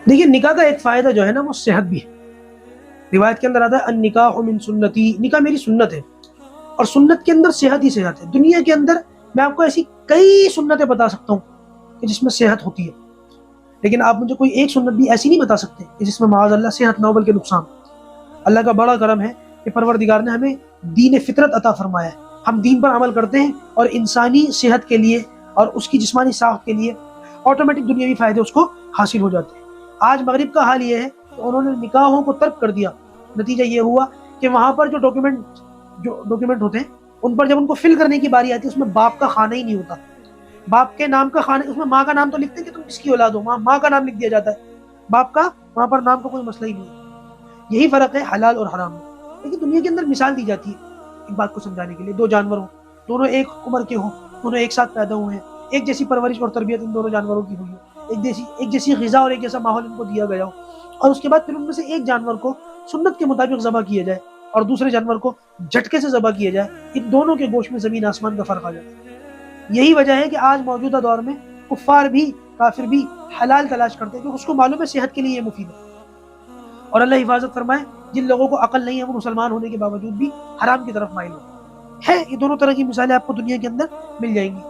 دیکھیے نکاح کا ایک فائدہ جو ہے نا وہ صحت بھی ہے. روایت کے اندر آتا ہے النکاح من سنتی، نکاح میری سنت ہے، اور سنت کے اندر صحت ہی صحت ہے. دنیا کے اندر میں آپ کو ایسی کئی سنتیں بتا سکتا ہوں کہ جس میں صحت ہوتی ہے، لیکن آپ مجھے کوئی ایک سنت بھی ایسی نہیں بتا سکتے کہ جس میں معاذ اللہ صحت نہ ہو بلکہ نقصان. اللہ کا بڑا کرم ہے کہ پروردگار نے ہمیں دین فطرت عطا فرمایا ہے. ہم دین پر عمل کرتے ہیں اور انسانی صحت کے لیے اور اس کی جسمانی ساخت کے لیے آٹومیٹک دنیاوی فائدے اس کو حاصل ہو جاتے ہیں. آج مغرب کا حال یہ ہے کہ انہوں نے نکاحوں کو ترک کر دیا. نتیجہ یہ ہوا کہ وہاں پر جو ڈاکیومنٹ ہوتے ہیں ان پر جب ان کو فل کرنے کی باری آتی ہے اس میں باپ کا خانہ ہی نہیں ہوتا. باپ کے نام کا خانہ، اس میں ماں کا نام تو لکھتے ہیں کہ تم کس کی اولاد ہو، ماں کا نام لکھ دیا جاتا ہے، باپ کا وہاں پر نام کا کوئی مسئلہ ہی نہیں ہے. یہی فرق ہے حلال اور حرام میں. لیکن دنیا کے اندر مثال دی جاتی ہے ایک بات کو سمجھانے کے لیے. دو جانور ہوں، دونوں ایک عمر کے ہوں، دونوں ایک ساتھ پیدا ہوئے ہیں، ایک جیسی پرورش اور تربیت ان دونوں جانوروں کی ہوئی ہو، ایک جیسی غذا اور ایک جیسا ماحول ان کو دیا گیا ہو، اور اس کے بعد پھر ان میں سے ایک جانور کو سنت کے مطابق ذبح کیا جائے اور دوسرے جانور کو جھٹکے سے ذبح کیا جائے. ان دونوں کے گوشت میں زمین آسمان کا فرق آ جاتا ہے. یہی وجہ ہے کہ آج موجودہ دور میں کفار بھی، کافر بھی حلال تلاش کرتے ہیں کیونکہ اس کو معلوم ہے صحت کے لیے یہ مفید ہے. اور اللہ حفاظت فرمائے جن لوگوں کو عقل نہیں ہے وہ مسلمان ہونے کے باوجود بھی حرام کی طرف مائل ہے. یہ دونوں طرح کی مثالیں آپ کو دنیا کے اندر مل جائیں گی.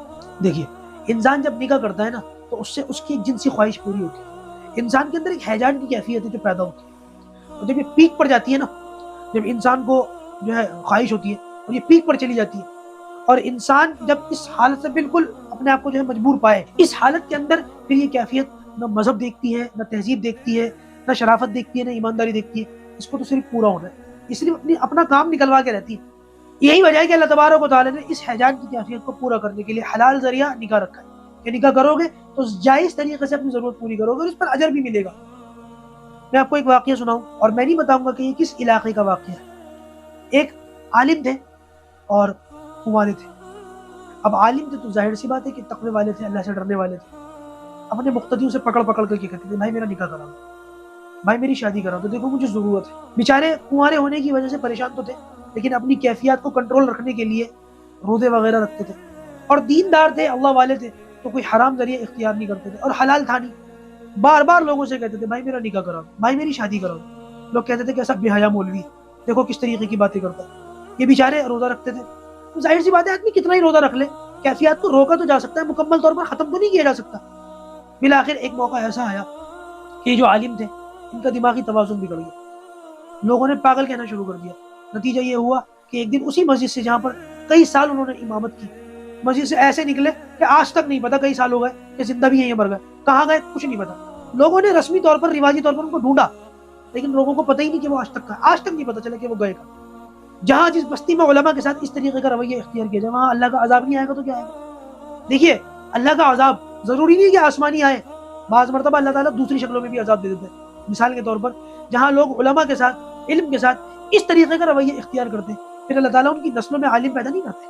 دیکھیے انسان جب نکاح کرتا ہے نا تو اس سے اس کی ایک جنسی خواہش پوری ہوتی ہے. انسان کے اندر ایک ہیجان کی کیفیت ہے جو پیدا ہوتی ہے، اور جب یہ پیک پر جاتی ہے نا، جب انسان کو جو ہے خواہش ہوتی ہے اور یہ پیک پر چلی جاتی ہے، اور انسان جب اس حالت سے بالکل اپنے آپ کو جو ہے مجبور پائے، اس حالت کے اندر پھر یہ کیفیت نہ مذہب دیکھتی ہے، نہ تہذیب دیکھتی ہے، نہ شرافت دیکھتی ہے، نہ ایمانداری دیکھتی ہے. اس کو تو صرف پورا ہونا ہے، اس لیے اپنا کام نکلوا کے رہتی ہے. یہی وجہ ہے کہ اللہ تبارک و تعالیٰ نے اس حیجان کی کیفیت کو پورا کرنے کے لیے حلال ذریعہ نکاح رکھا ہے کہ نکاح کرو گے تو جائز طریقے سے اپنی ضرورت پوری کرو گے اور اس پر اجر بھی ملے گا. میں آپ کو ایک واقعہ سناؤں اور میں نہیں بتاؤں گا کہ یہ کس علاقے کا واقعہ ہے. ایک عالم تھے اور کنوارے تھے. اب عالم تھے تو ظاہر سی بات ہے کہ تقوی والے تھے، اللہ سے ڈرنے والے تھے. اپنے مقتدیوں سے پکڑ کر کے کہتے تھے بھائی میرا نکاح کرا دو، بھائی میری شادی کرا دو، دیکھو مجھے ضرورت ہے. بیچارے کنوارے ہونے کی وجہ سے پریشان تو تھے لیکن اپنی کیفیات کو کنٹرول رکھنے کے لیے روزے وغیرہ رکھتے تھے اور دیندار تھے، اللہ والے تھے، تو کوئی حرام ذریعہ اختیار نہیں کرتے تھے اور حلال تھا نہیں. بار بار لوگوں سے کہتے تھے بھائی میرا نکاح کرا دو، بھائی میری شادی کرا دو. لوگ کہتے تھے کہ ایسا بے حیا مولوی ہے، دیکھو کس طریقے کی باتیں کرتا ہے. یہ بیچارے روزہ رکھتے تھے. ظاہر سی بات ہے آدمی کتنا ہی روزہ رکھ لے، کیفیات کو روکا تو جا سکتا ہے، مکمل طور پر ختم تو نہیں کیا جا سکتا. بالآخر ایک موقع ایسا آیا کہ جو عالم تھے ان کا دماغی توازن بگڑ گیا، لوگوں نے پاگل کہنا شروع کر دیا. نتیجہ یہ ہوا کہ ایک دن اسی مسجد سے جہاں پر کئی سال انہوں نے امامت کی، مسجد سے ایسے نکلے کہ آج تک نہیں پتا کئی سال ہو گئے کہ زندہ بھی ہیں یا مر گئے، کہاں گئے کچھ نہیں پتا. لوگوں نے رسمی طور پر، رواجی طور پر ان کو ڈھونڈا لیکن لوگوں کو پتہ ہی نہیں کہ وہ آج تک نہیں پتا چلا کہ وہ گئے کہاں. جہاں جس بستی میں علماء کے ساتھ اس طریقے کا رویہ اختیار کیا جائے وہاں اللہ کا عذاب نہیں آئے گا تو کیا آئے گا؟ دیکھیے اللہ کا عذاب ضروری نہیں کہ آسمانی آئے، بعض مرتبہ اللہ تعالیٰ دوسری شکلوں میں بھی عذاب دے دیتے ہیں. مثال کے طور پر جہاں لوگ علماء کے ساتھ، علم کے ساتھ اس طریقے کا رویہ اختیار کرتے ہیں پھر اللہ تعالیٰ ان کی نسلوں میں عالم پیدا نہیں کرتے.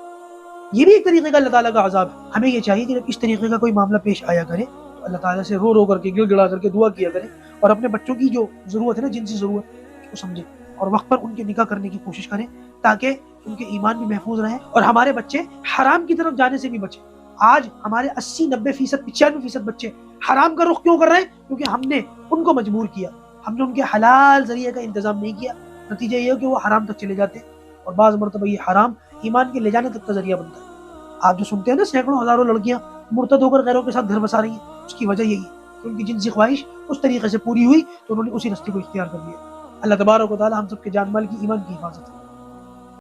یہ بھی ایک طریقے کا اللہ تعالیٰ کا عذاب ہے. ہمیں یہ چاہیے کہ جب اس طریقے کا کوئی معاملہ پیش آیا کرے تو اللہ تعالیٰ سے رو کر کے، گڑ گڑا کر کے دعا کیا کرے اور اپنے بچوں کی جو ضرورت ہے نا، جنسی ضرورت، اس کو سمجھے اور وقت پر ان کے نکاح کرنے کی کوشش کریں تاکہ ان کے ایمان بھی محفوظ رہے اور ہمارے بچے حرام کی طرف جانے سے بھی بچیں. آج ہمارے 80-90%، 95% بچے حرام کا رخ کیوں کر رہے ہیں؟ کیونکہ ہم نے ان کو مجبور کیا، ہم نے ان کے حلال ذریعے کا انتظام نہیں کیا. نتیجہ یہ ہے کہ وہ حرام تک چلے جاتے اور بعض مرتبہ یہ حرام ایمان کے لے جانے تک کا ذریعہ بنتا ہے. آپ جو سنتے ہیں نا سینکڑوں ہزاروں لڑکیاں مرتد ہو کر غیروں کے ساتھ گھر بسا رہی ہیں، اس کی وجہ یہی ہے کہ ان کی جنسی خواہش اس طریقے سے پوری ہوئی تو انہوں نے اسی راستے کو اختیار کر لیا. اللہ تبارک و تعالی ہم سب کے جان مال کی، ایمان کی حفاظت